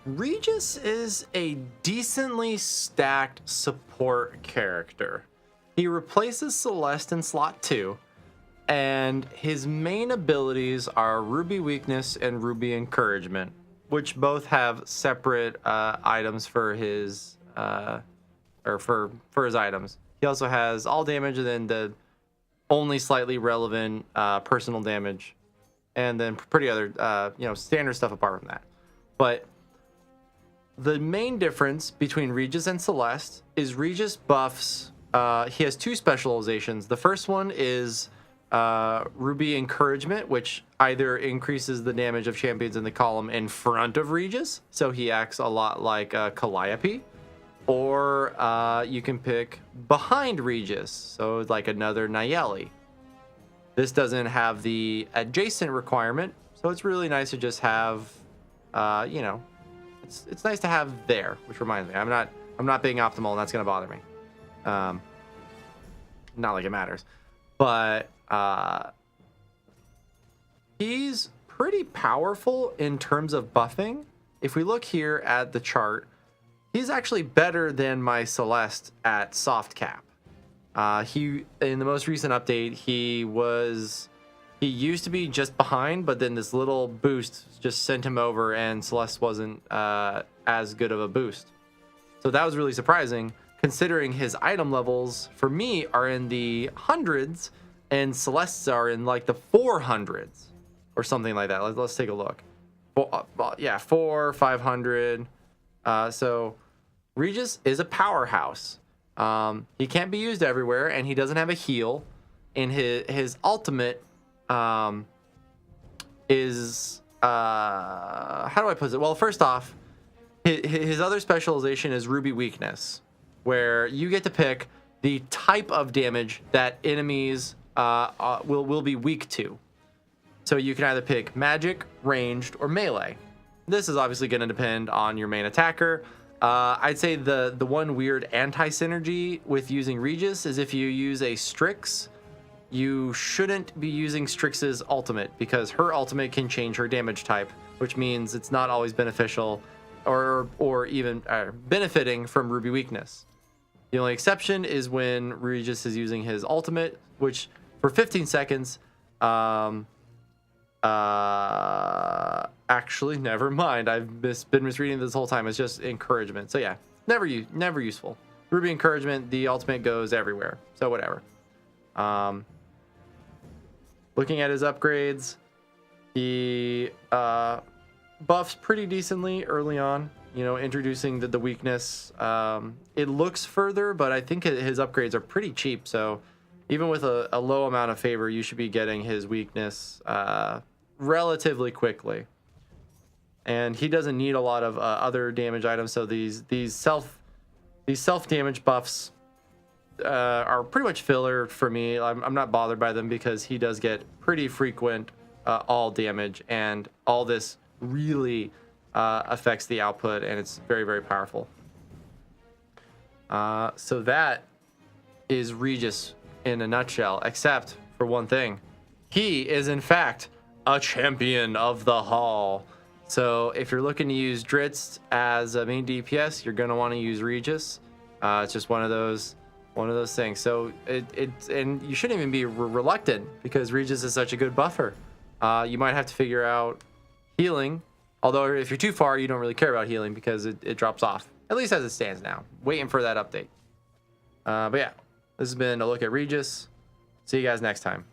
Regis is a decently stacked support character. He replaces Celeste in slot 2, and his main abilities are Ruby Weakness and Ruby Encouragement, which both have separate items for his for his items. He also has all damage and then the only slightly relevant personal damage, and then pretty other standard stuff apart from that. But the main difference between Regis and Celeste is Regis buffs. He has two specializations. The first one is Ruby Encouragement, which either increases the damage of champions in the column in front of Regis, so he acts a lot like Calliope, or you can pick behind Regis, so like another Nayeli. This doesn't have the adjacent requirement, so it's really nice to just have, it's nice to have there, which reminds me, I'm not being optimal, and that's gonna bother me. Not like it matters, but he's pretty powerful in terms of buffing. If we look here at the chart, he's actually better than my Celeste at soft cap. He in the most recent update, he used to be just behind, but then this little boost just sent him over, and Celeste wasn't as good of a boost. So that was really surprising, considering his item levels for me are in the hundreds, and Celeste's are in like the 400s or something like that. Let's take a look. 400, 500. So Regis is a powerhouse. He can't be used everywhere, and he doesn't have a heal. And his ultimate is how do I put it? Well, first off, his other specialization is Ruby Weakness, where you get to pick the type of damage that enemies will be weak to. So you can either pick magic, ranged, or melee. This is obviously going to depend on your main attacker. I'd say the one weird anti-synergy with using Regis is if you use a Strix, you shouldn't be using Strix's ultimate, because her ultimate can change her damage type, which means it's not always beneficial or even benefiting from Ruby Weakness. The only exception is when Regis is using his ultimate, which for 15 seconds, actually, never mind. I've been misreading this whole time. It's just encouragement. So yeah, never useful. Ruby Encouragement, the ultimate goes everywhere. So whatever. Looking at his upgrades, he buffs pretty decently early on. You know, introducing the weakness. It looks further, but I think his upgrades are pretty cheap. So even with a low amount of favor, you should be getting his weakness relatively quickly. And he doesn't need a lot of other damage items. So these self damage buffs are pretty much filler for me. I'm not bothered by them because he does get pretty frequent all damage, and all this really affects the output, and it's very, very powerful. So that is Regis in a nutshell, except for one thing. He is, in fact, a champion of the Hall. So if you're looking to use Dritz as a main DPS, you're going to want to use Regis. It's just one of those things. So and you shouldn't even be reluctant, because Regis is such a good buffer. You might have to figure out healing. Although if you're too far, you don't really care about healing because it drops off. At least as it stands now. Waiting for that update. But yeah, this has been a look at Regis. See you guys next time.